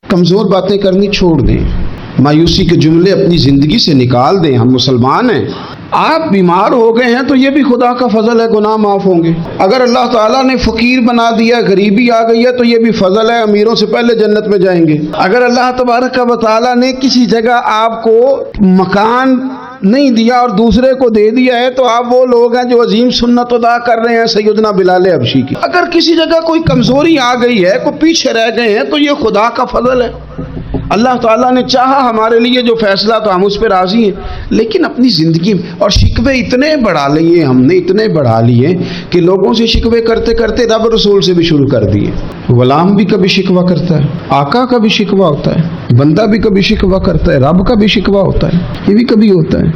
کمزور باتیں کرنی چھوڑ دیں، مایوسی کے جملے اپنی زندگی سے نکال دیں۔ ہم مسلمان ہیں، آپ بیمار ہو گئے ہیں تو یہ بھی خدا کا فضل ہے، گناہ معاف ہوں گے۔ اگر اللہ تعالیٰ نے فقیر بنا دیا، غریبی آ گئی ہے تو یہ بھی فضل ہے، امیروں سے پہلے جنت میں جائیں گے۔ اگر اللہ تبارک و تعالیٰ نے کسی جگہ آپ کو مکان نہیں دیا اور دوسرے کو دے دیا ہے تو آپ وہ لوگ ہیں جو عظیم سنت ادا کر رہے ہیں سیدنا بلال حبشی کی۔ اگر کسی جگہ کوئی کمزوری آ گئی ہے، کوئی پیچھے رہ گئے ہیں تو یہ خدا کا فضل ہے۔ اللہ تعالیٰ نے چاہا ہمارے لیے جو فیصلہ تو ہم اس پہ راضی ہیں، لیکن اپنی زندگی میں اور شکوے اتنے بڑھا لیے، ہم نے اتنے بڑھا لیے کہ لوگوں سے شکوے کرتے کرتے رب رسول سے بھی شروع کر دیے۔ غلام بھی کبھی شکوہ کرتا ہے، آقا کا بھی شکوہ ہوتا ہے، بندہ بھی کبھی شکوہ کرتا ہے، رب کا بھی شکوہ ہوتا ہے، یہ بھی کبھی ہوتا ہے۔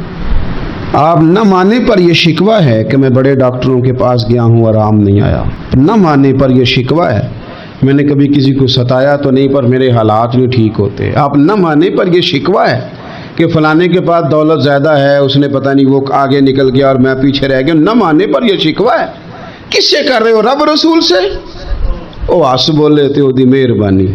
آپ نہ مانے پر یہ شکوہ ہے کہ میں بڑے ڈاکٹروں کے پاس گیا ہوں آرام نہیں آیا، نہ مانے پر یہ شکوہ ہے میں نے کبھی کسی کو ستایا تو نہیں پر میرے حالات نہیں ٹھیک ہوتے۔ آپ نہ مانے پر یہ شکوہ ہے کہ فلانے کے پاس دولت زیادہ ہے، اس نے پتہ نہیں وہ آگے نکل گیا اور میں پیچھے رہ گیا، نہ مانے پر یہ شکوہ ہے۔ کس سے کر رہے ہو؟ رب رسول سے؟ او آس بولے تے دی مہربانی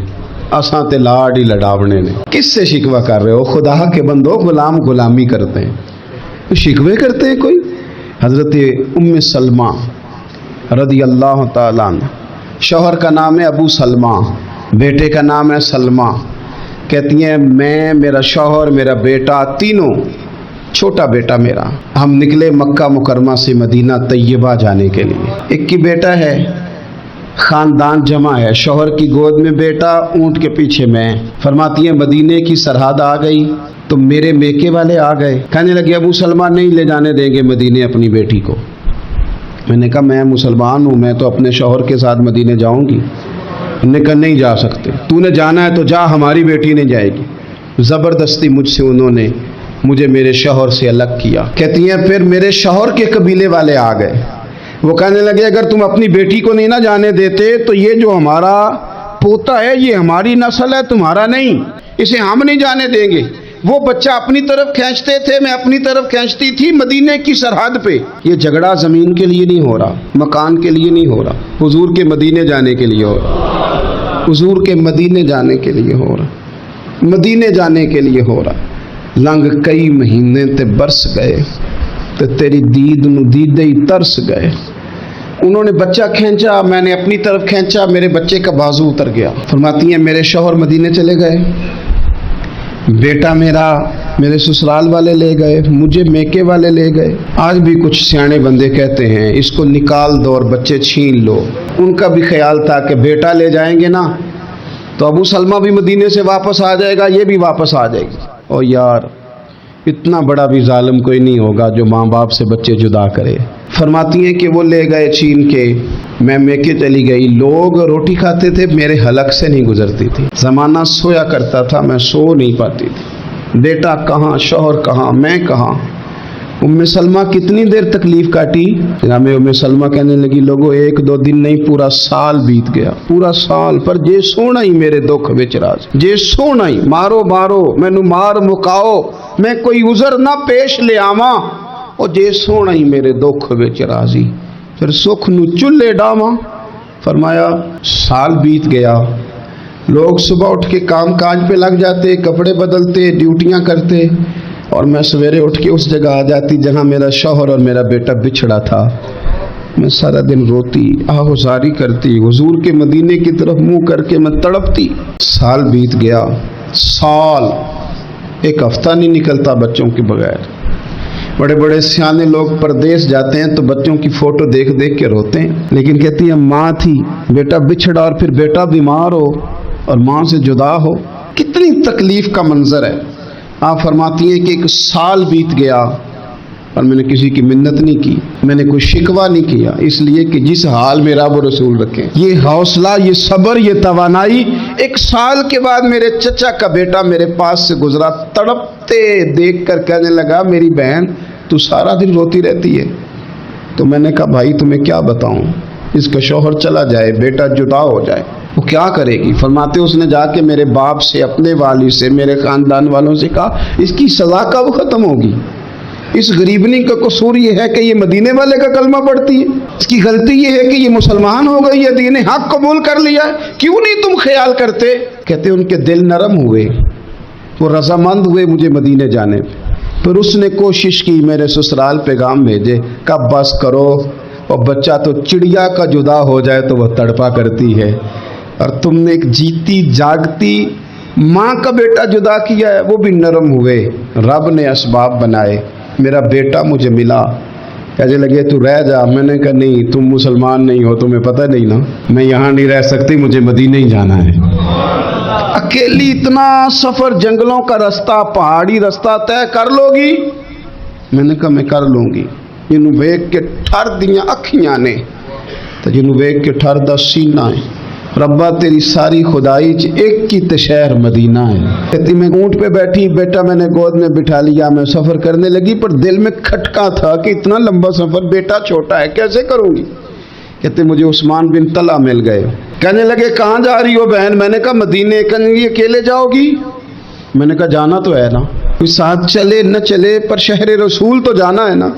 اساں تے لاڈ ہی لڑاونے نے۔ کس سے شکوہ کر رہے ہو؟ خدا کے بندو، غلام غلامی کرتے ہیں، شکوے کرتے ہیں کوئی؟ حضرت ام سلمہ رضی اللہ تعالیٰ عنہ، شوہر کا نام ہے ابو سلمہ، بیٹے کا نام ہے سلمہ، کہتی ہیں میں، میرا شوہر، میرا بیٹا، تینوں، چھوٹا بیٹا میرا، ہم نکلے مکہ مکرمہ سے مدینہ طیبہ جانے کے لیے۔ ایک کی بیٹا ہے، خاندان جمع ہے، شوہر کی گود میں بیٹا، اونٹ کے پیچھے میں۔ فرماتی ہیں مدینے کی سرحد آ گئی تو میرے میکے والے آ گئے، کہنے لگے ابو سلمہ نہیں لے جانے دیں گے مدینے اپنی بیٹی کو۔ میں نے کہا میں مسلمان ہوں، میں تو اپنے شوہر کے ساتھ مدینے جاؤں گی۔ انہوں نے کہا نہیں جا سکتے، تو نے جانا ہے تو جا، ہماری بیٹی نہیں جائے گی۔ زبردستی مجھ سے انہوں نے مجھے میرے شوہر سے الگ کیا۔ کہتی ہیں پھر میرے شوہر کے قبیلے والے آ گئے، وہ کہنے لگے اگر تم اپنی بیٹی کو نہیں نہ جانے دیتے تو یہ جو ہمارا پوتا ہے یہ ہماری نسل ہے، تمہارا نہیں، اسے ہم نہیں جانے دیں گے۔ وہ بچہ اپنی طرف کھینچتے تھے، میں اپنی طرف کھینچتی تھی، مدینے کی سرحد پہ۔ یہ جھگڑا زمین کے لیے نہیں ہو رہا، مکان کے لیے نہیں ہو رہا، حضور کے مدینے جانے کے لیے ہو رہا، حضور کے مدینے جانے کے لیے ہو رہا، مدینے جانے کے لیے ہو رہا۔ لنگ کئی مہینے تے برس گئے تے تیری دید نو دیدے ہی ترس گئے۔ انہوں نے بچہ کھینچا، میں نے اپنی طرف کھینچا، میرے بچے کا بازو اتر گیا۔ فرماتی ہیں میرے شوہر مدینے چلے گئے، بیٹا میرا میرے سسرال والے لے گئے، مجھے میکے والے لے گئے۔ آج بھی کچھ سیانے بندے کہتے ہیں اس کو نکال دو اور بچے چھین لو۔ ان کا بھی خیال تھا کہ بیٹا لے جائیں گے نا تو ابو سلمہ بھی مدینے سے واپس آ جائے گا، یہ بھی واپس آ جائے گی۔ او یار، اتنا بڑا بھی ظالم کوئی نہیں ہوگا جو ماں باپ سے بچے جدا کرے۔ فرماتی ہیں کہ وہ لے گئے چھین کے، میں میکے چلی گئی، لوگ روٹی کھاتے تھے، میرے حلق سے نہیں گزرتی تھی، زمانہ سویا کرتا تھا، میں سو نہیں پاتی تھی، بیٹا کہاں، شوہر کہاں، میں کہاں۔ ام سلمہ کتنی دیر تکلیف کاٹی؟ جناب ام سلمہ کہنے لگی لوگوں ایک دو دن نہیں پورا سال بیت گیا، پورا سال، پر جے سونا ہی میرے دکھ وچ راز، جے سونا ہی مارو مارو مینو مار مکاؤ، میں کوئی عذر نہ پیش لے آواں، او جے سونا ہی میرے دکھ وچ راضی، پھر سکھ نو چلے ڈاواں۔ فرمایا سال بیت گیا، لوگ صبح اٹھ کے کام کاج پہ لگ جاتے، کپڑے بدلتے، ڈیوٹیاں کرتے، اور میں سویرے اٹھ کے اس جگہ آ جاتی جہاں میرا شوہر اور میرا بیٹا بچھڑا تھا۔ میں سارا دن روتی، آہوزاری کرتی، حضور کے مدینے کی طرف منہ کر کے میں تڑپتی۔ سال بیت گیا، سال، ایک ہفتہ نہیں نکلتا بچوں کے بغیر۔ بڑے بڑے سیانے لوگ پردیس جاتے ہیں تو بچوں کی فوٹو دیکھ دیکھ کے روتے ہیں، لیکن کہتی ہے ماں تھی، بیٹا بچھڑا اور پھر بیٹا بیمار ہو اور ماں سے جدا ہو، کتنی تکلیف کا منظر ہے۔ آپ فرماتی ہیں کہ ایک سال بیت گیا اور میں نے کسی کی منت نہیں کی، میں نے کوئی شکوہ نہیں کیا، اس لیے کہ جس حال میں رب رسول رکھے، یہ حوصلہ، یہ صبر، یہ توانائی۔ ایک سال کے بعد میرے چچا کا بیٹا میرے پاس سے گزرا، تڑپتے دیکھ کر کہنے لگا میری بہن تو سارا دن روتی رہتی ہے۔ تو میں نے کہا بھائی تمہیں کیا بتاؤں، اس کا شوہر چلا جائے، بیٹا جدا ہو جائے، وہ کیا کرے گی؟ فرماتے اس نے جا کے میرے باپ سے، اپنے والد سے، میرے خاندان والوں سے کہا اس کی سزا کب ختم ہوگی؟ اس غریبنی کا قصور یہ ہے کہ یہ مدینے والے کا کلمہ پڑھتی ہے، اس کی غلطی یہ ہے کہ یہ مسلمان ہو گئی ہے، دین حق قبول کر لیا ہے، کیوں نہیں تم خیال کرتے؟ کہتے ان کے دل نرم ہوئے، وہ رضامند ہوئے مجھے مدینے جانے پہ۔ پھر اس نے کوشش کی میرے سسرال پیغام بھیجے، کب بس کرو، اور بچہ تو چڑیا کا جدا ہو جائے تو وہ تڑپا کرتی ہے، اور تم نے ایک جیتی جاگتی ماں کا بیٹا جدا کیا ہے۔ وہ بھی نرم ہوئے، رب نے اسباب بنائے، میرا بیٹا مجھے ملا۔ کہنے لگے تو رہ جا، میں نے کہا نہیں، تم مسلمان نہیں ہو، تمہیں پتہ نہیں نا، میں یہاں نہیں رہ سکتی، مجھے مدینہ ہی جانا ہے۔ اکیلی اتنا سفر، جنگلوں کا رستہ، پہاڑی رستہ طے کر لو گی؟ میں نے کہا میں کر لوں گی۔ جنوں ویک کے ٹھر دیاں اکھیاں نے تو جنوں ویک کے ٹھر دا سینہ ہے، ربا تیری ساری خدائی چ ایک کی شہر مدینہ ہے۔ کہتی میں اونٹ پہ بیٹھی، بیٹا میں نے گود میں بٹھا لیا، میں سفر کرنے لگی، پر دل میں کھٹکا تھا کہ اتنا لمبا سفر، بیٹا چھوٹا ہے، کیسے کروں گی؟ کہتے مجھے عثمان بن طلحہ مل گئے، کہنے لگے کہاں جا رہی ہو بہن؟ میں نے کہا مدینے۔ کہنے لگے اکیلے جاؤ گی؟ میں نے کہا جانا تو ہے نا، کوئی ساتھ چلے نہ چلے پر شہر رسول تو جانا ہے نا۔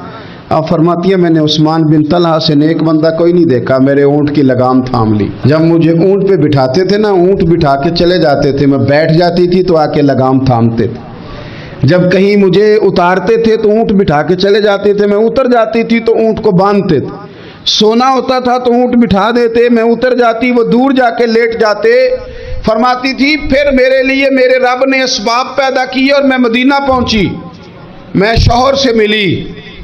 آپ فرماتی ہیں میں نے عثمان بن طلحہ سے نیک بندہ کوئی نہیں دیکھا، میرے اونٹ کی لگام تھام لی۔ جب مجھے اونٹ پہ بٹھاتے تھے نا، اونٹ بٹھا کے چلے جاتے تھے، میں بیٹھ جاتی تھی تو آ کے لگام تھامتے تھے۔ جب کہیں مجھے اتارتے تھے تو اونٹ بٹھا کے چلے جاتے تھے، میں اتر جاتی تھی تو اونٹ کو باندھتے تھے۔ سونا ہوتا تھا تو اونٹ بٹھا دیتے، میں اتر جاتی، وہ دور جا کے لیٹ جاتے۔ فرماتی تھی پھر میرے لیے میرے رب نے اسباب پیدا کیے اور میں مدینہ پہنچی، میں شوہر سے ملی،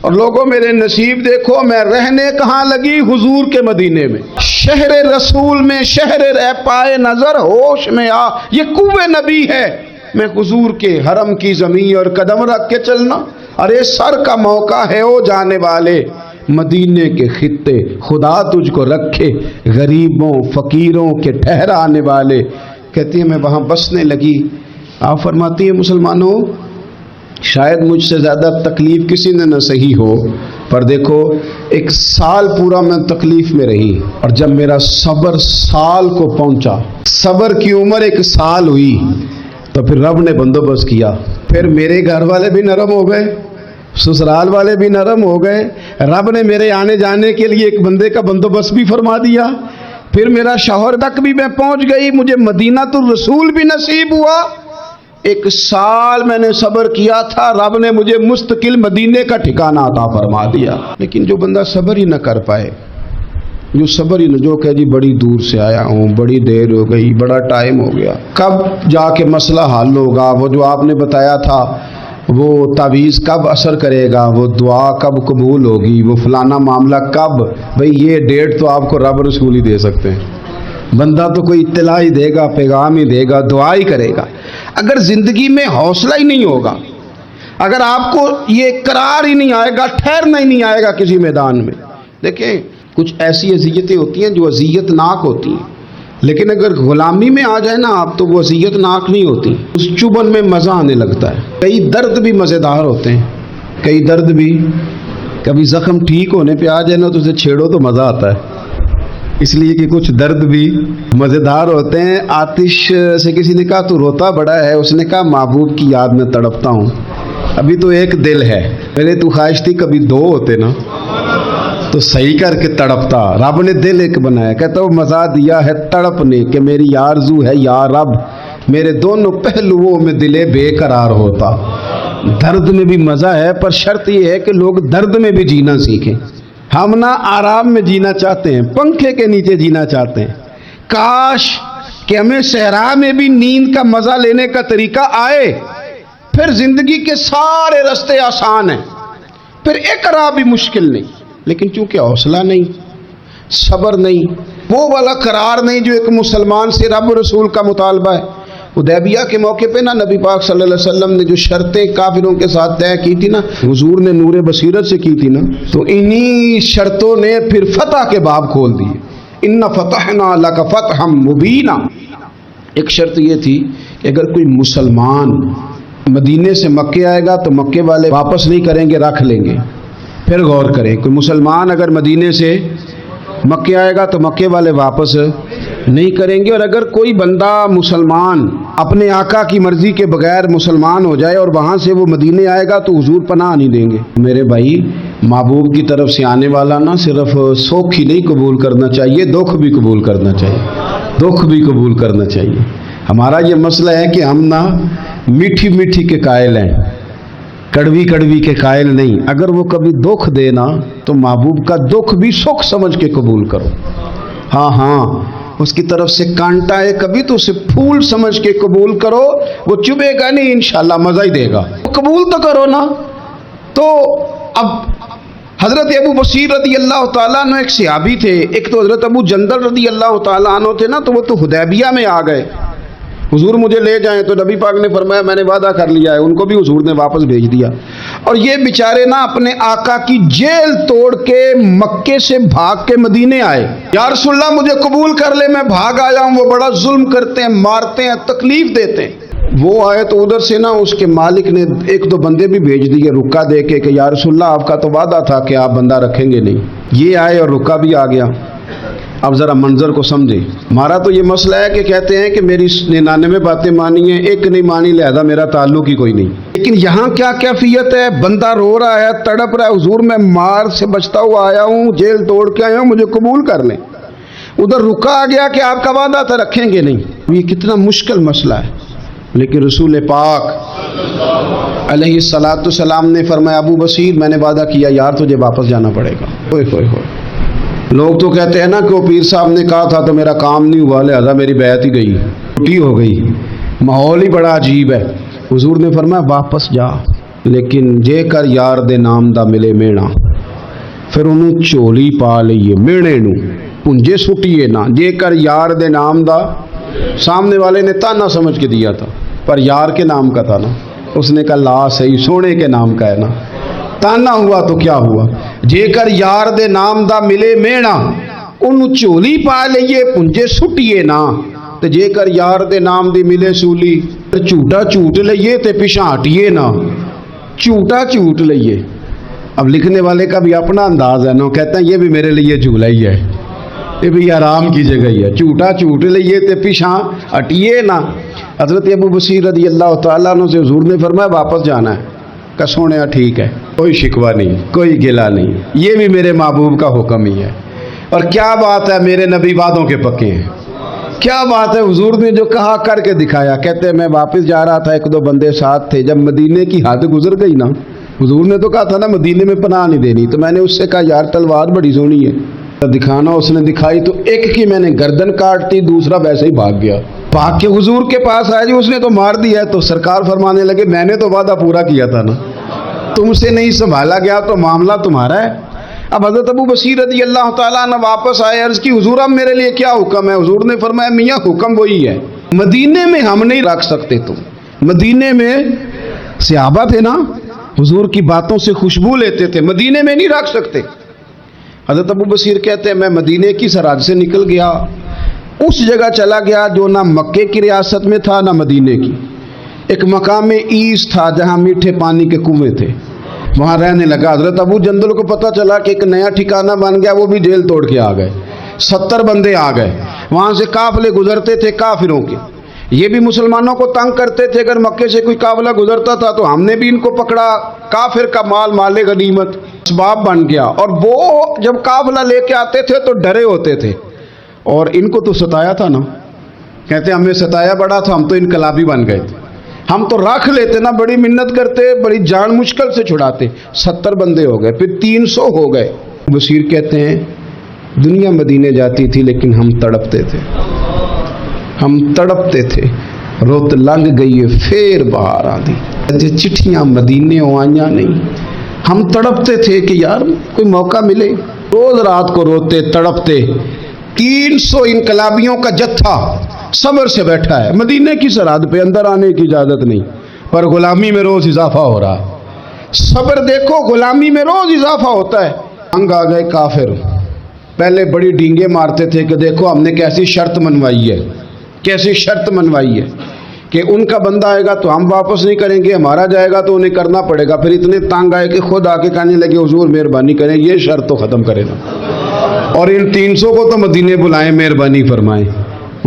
اور لوگوں میرے نصیب دیکھو، میں رہنے کہاں لگی؟ حضور کے مدینے میں، شہر رسول میں، شہر رہ پائے نظر ہوش میں آ، یہ کوہ نبی ہے، میں حضور کے حرم کی زمین اور قدم رکھ کے چلنا۔ ارے سر کا موقع ہے او جانے والے، مدینے کے خطے، خدا تجھ کو رکھے غریبوں فقیروں کے ٹھہرانے والے۔ کہتی ہے میں وہاں بسنے لگی۔ آپ فرماتی ہیں مسلمانوں، شاید مجھ سے زیادہ تکلیف کسی نے نہ سہی ہو، پر دیکھو 1 سال پورا میں تکلیف میں رہی، اور جب میرا صبر سال کو پہنچا، صبر کی عمر 1 سال ہوئی، تو پھر رب نے بندوبست کیا، پھر میرے گھر والے بھی نرم ہو گئے، سسرال والے بھی نرم ہو گئے، رب نے میرے آنے جانے کے لیے ایک بندے کا بندوبست بھی فرما دیا، پھر میرا شوہر تک بھی میں پہنچ گئی، مجھے مدینہ الرسول بھی نصیب ہوا۔ 1 سال میں نے صبر کیا تھا، رب نے مجھے مستقل مدینے کا ٹھکانہ عطا فرما دیا۔ لیکن جو بندہ صبر ہی نہ کر پائے، جو صبر ہی نہ، جو کہ جی بڑی دور سے آیا ہوں، بڑی دیر ہو گئی، بڑا ٹائم ہو گیا، کب جا کے مسئلہ حل ہوگا؟ وہ جو آپ نے بتایا تھا وہ تعویذ کب اثر کرے گا؟ وہ دعا کب قبول ہوگی؟ وہ فلانا معاملہ کب؟ بھئی یہ ڈیٹ تو آپ کو رب رسول ہی دے سکتے ہیں، بندہ تو کوئی اطلاع ہی دے گا، پیغام ہی دے گا، دعا ہی کرے گا۔ اگر زندگی میں حوصلہ ہی نہیں ہوگا، اگر آپ کو یہ قرار ہی نہیں آئے گا، ٹھہرنا ہی نہیں آئے گا کسی میدان میں۔ دیکھیں کچھ ایسی اذیتیں ہوتی ہیں جو اذیت ناک ہوتی ہیں، لیکن اگر غلامی میں آ جائے نا آپ تو وہ اذیت ناک نہیں ہوتی، اس چبھن میں مزہ آنے لگتا ہے۔ کئی درد بھی مزیدار ہوتے ہیں، کئی درد بھی، کبھی زخم ٹھیک ہونے پہ آ جائے نا تو اسے چھیڑو تو مزہ آتا ہے، اس لیے کہ کچھ درد بھی مزیدار ہوتے ہیں۔ آتش سے کسی نے کہا تو روتا بڑا ہے، اس نے کہا محبوب کی یاد میں تڑپتا ہوں، ابھی تو ایک دل ہے، پہلے تو خواہش تھی کبھی 2 ہوتے نا تو صحیح کر کے تڑپتا، رب نے دل ایک بنایا، کہتا وہ مزہ دیا ہے تڑپنے کہ میری آرزو ہے یا رب میرے دونوں پہلوؤں میں دل بے قرار ہوتا۔ درد میں بھی مزہ ہے، پر شرط یہ ہے کہ لوگ درد میں بھی جینا سیکھیں۔ ہم نہ آرام میں جینا چاہتے ہیں، پنکھے کے نیچے جینا چاہتے ہیں، کاش کہ ہمیں صحرا میں بھی نیند کا مزہ لینے کا طریقہ آئے، پھر زندگی کے سارے راستے آسان ہیں، پھر ایک راہ بھی مشکل نہیں۔ لیکن چونکہ حوصلہ نہیں، صبر نہیں، وہ والا قرار نہیں جو ایک مسلمان سے رب رسول کا مطالبہ ہے۔ حدیبیہ کے موقع پہ نا نبی پاک صلی اللہ علیہ وسلم نے جو شرطیں کافروں کے ساتھ طے کی تھی نا، حضور نے نور بصیرت سے کی تھی نا، تو انہی شرطوں نے پھر فتح کے باب کھول دیے۔ ان فتحنا لک فتحا مبینا۔ ایک شرط یہ تھی کہ اگر کوئی مسلمان مدینے سے مکے آئے گا تو مکے والے واپس نہیں کریں گے، رکھ لیں گے۔ پھر غور کریں، کوئی مسلمان اگر مدینے سے مکے آئے گا تو مکے والے واپس نہیں کریں گے۔ اور اگر کوئی بندہ مسلمان اپنے آقا کی مرضی کے بغیر مسلمان ہو جائے اور وہاں سے وہ مدینے آئے گا تو حضور پناہ نہیں دیں گے۔ میرے بھائی، محبوب کی طرف سے آنے والا نہ صرف سوکھ ہی نہیں قبول کرنا چاہیے، دکھ بھی قبول کرنا چاہیے، دکھ بھی قبول کرنا چاہیے۔ ہمارا یہ مسئلہ ہے کہ ہم نہ میٹھی میٹھی کے قائل ہیں، کڑوی کڑوی کے قائل نہیں۔ اگر وہ کبھی دکھ دے نا تو محبوب کا دکھ بھی سکھ سمجھ کے قبول کرو۔ ہاں، اس کی طرف سے کانٹا ہے کبھی تو اسے پھول سمجھ کے قبول کرو، وہ چبھے گا نہیں، انشاءاللہ مزہ ہی دے گا، قبول تو کرو نا۔ تو اب حضرت ابو بصیر رضی اللہ تعالیٰ عنہ ایک صحابی تھے، ایک تو حضرت ابو جندل رضی اللہ تعالیٰ عنہ تھے نا، تو وہ تو حدیبیہ میں آ گئے، حضور مجھے لے جائیں، تو نبی پاک نے فرمایا میں نے وعدہ کر لیا ہے، ان کو بھی حضور نے واپس بھیج دیا۔ اور یہ بیچارے نا اپنے آقا کی جیل توڑ کے مکے سے بھاگ کے مدینے آئے، یا رسول اللہ مجھے قبول کر لے، میں بھاگ آیا ہوں، وہ بڑا ظلم کرتے ہیں، مارتے ہیں، تکلیف دیتے ہیں۔ وہ آئے تو ادھر سے نا اس کے مالک نے ایک دو بندے بھی بھیج دیے رکا دے کے کہ یا رسول اللہ آپ کا تو وعدہ تھا کہ آپ بندہ رکھیں گے نہیں۔ یہ آئے اور رکا بھی آ گیا۔ اب ذرا منظر کو سمجھے۔ ہمارا تو یہ مسئلہ ہے کہ کہتے ہیں کہ میری 99 باتیں مانی ہیں، ایک نہیں مانی، لہذا میرا تعلق ہی کوئی نہیں۔ لیکن یہاں کیا کیفیت ہے؟ بندہ رو رہا ہے، تڑپ رہا ہے، حضور میں مار سے بچتا ہوا آیا ہوں، جیل توڑ کے آیا ہوں، مجھے قبول کر لیں۔ ادھر رکا آ گیا کہ آپ کا وعدہ تھا رکھیں گے نہیں۔ یہ کتنا مشکل مسئلہ ہے، لیکن رسول پاک علیہ الصلاۃ والسلام نے فرمایا ابو بصیر میں نے وعدہ کیا یار تجھے واپس جانا پڑے گا۔ ہوئے ہوئے ہوئے، لوگ تو کہتے ہیں نا کہ وہ پیر صاحب نے کہا تھا تو میرا کام نہیں ہوا لہذا میری بیعت ہی گئی، چھٹی ہو گئی، ماحول ہی بڑا عجیب ہے۔ حضور نے فرمایا واپس جا، لیکن جے کر یار دے نام دا ملے مینا، پھر انہوں چولی پا لئیے مینے نو پنجے سٹیے نا، جے کر یار دے نام دا، سامنے والے نے تانا سمجھ کے دیا تھا پر یار کے نام کا تھا نا، اس نے کہا لا صحیح سونے کے نام کا ہے نا، تانا ہوا تو کیا ہوا، جے کر یار دے نام دا ملے مینا، انہوں چولی پا لئیے پنجے سٹیے نا، تے جے کر یار دے نام دی ملے سولی جھوٹا جھوٹ لئیے تے پیچھے ہٹیے نا، جھوٹا جھوٹ لئیے۔ اب لکھنے والے کا بھی اپنا انداز ہے نا، کہتا ہے یہ بھی میرے لیے جھولا ہی ہے، یہ بھی آرام کی جگہ ہی ہے، جھوٹا جھوٹ لئیے تے پیچھے ہٹیے نا۔ حضرت ابو بصیر رضی اللہ تعالیٰ عنہ سے حضور نے فرمایا واپس جانا ہے، کہ سونے ٹھیک ہے، کوئی شکوہ نہیں، کوئی گلہ نہیں، یہ بھی میرے محبوب کا حکم ہی ہے۔ اور کیا بات ہے، میرے نبی وعدوں کے پکے ہیں، کیا بات ہے، حضور نے جو کہا کر کے دکھایا۔ کہتے ہیں میں واپس جا رہا تھا، ایک دو بندے ساتھ تھے، جب مدینے کی حد گزر گئی نا، حضور نے تو کہا تھا نا مدینے میں پناہ نہیں دینی، تو میں نے اس سے کہا یار تلوار بڑی سونی ہے دکھانا، اس نے دکھائی تو ایک کی میں نے گردن کاٹ دی، دوسرا ویسے ہی بھاگ گیا، بھاگ کے حضور کے پاس آیا، جی اس نے تو مار دیا ہے، تو سرکار فرمانے لگے میں نے تو وعدہ پورا کیا تھا نا، تم سے نہیں سنبھالا گیا تو معاملہ تمہارا ہے۔ اب حضرت ابو بصیر رضی اللہ تعالیٰ عنہ واپس آئے، عرض کی حضور اب میرے لیے کیا حکم ہے؟ حضور نے فرمایا میاں حکم وہی ہے، مدینے میں ہم نہیں رکھ سکتے، تم مدینے میں صحابہ تھے نا، حضور کی باتوں سے خوشبو لیتے تھے، مدینے میں نہیں رکھ سکتے۔ حضرت ابو بصیر کہتے ہیں میں مدینے کی سرحد سے نکل گیا، اس جگہ چلا گیا جو نہ مکے کی ریاست میں تھا نہ مدینے کی، ایک مقام ایس تھا جہاں میٹھے پانی کے کنویں تھے، وہاں رہنے لگا۔ حضرت ابو جندل کو پتہ چلا کہ ایک نیا ٹھکانہ بن گیا، وہ بھی جیل توڑ کے آ گئے، 70 بندے آ گئے، وہاں سے قافلے گزرتے تھے کافروں کے، یہ بھی مسلمانوں کو تنگ کرتے تھے، اگر مکے سے کوئی قافلہ گزرتا تھا تو ہم نے بھی ان کو پکڑا، کافر کا مال مال غنیمت اسباب بن گیا۔ اور وہ جب قافلہ لے کے آتے تھے تو ڈرے ہوتے تھے، اور ان کو تو ستایا تھا نا، کہتے ہمیں ستایا بڑا تھا، ہم تو انقلابی بن گئے تھے، ہم تو رکھ لیتے نا، بڑی منت کرتے، بڑی جان مشکل سے چھڑاتے، 70 بندے ہو گئے، پھر 300 ہو گئے۔ بصیر کہتے ہیں دنیا مدینے جاتی تھی لیکن ہم تڑپتے تھے، ہم تڑپتے تھے، روت لنگ گئی ہے پھر باہر آدھی، چٹھیاں مدینے آئیاں نہیں، ہم تڑپتے تھے کہ یار کوئی موقع ملے، روز رات کو روتے تڑپتے۔ 300 انقلابیوں کا جتھا صبر سے بیٹھا ہے مدینے کی سرحد پہ، اندر آنے کی اجازت نہیں، پر غلامی میں روز اضافہ ہو رہا ہے۔ صبر دیکھو، غلامی میں روز اضافہ ہوتا ہے۔ انگ آ گئے کافر، پہلے بڑی ڈینگیں مارتے تھے کہ دیکھو ہم نے کیسی شرط منوائی ہے، کیسی شرط منوائی ہے کہ ان کا بندہ آئے گا تو ہم واپس نہیں کریں گے، ہمارا جائے گا تو انہیں کرنا پڑے گا۔ پھر اتنے تانگ آئے کہ خود آ کے کہنے لگے حضور مہربانی کریں یہ شرط تو ختم کرے نا، اور ان 300 کو تو مدینے بلائیں، مہربانی فرمائیں۔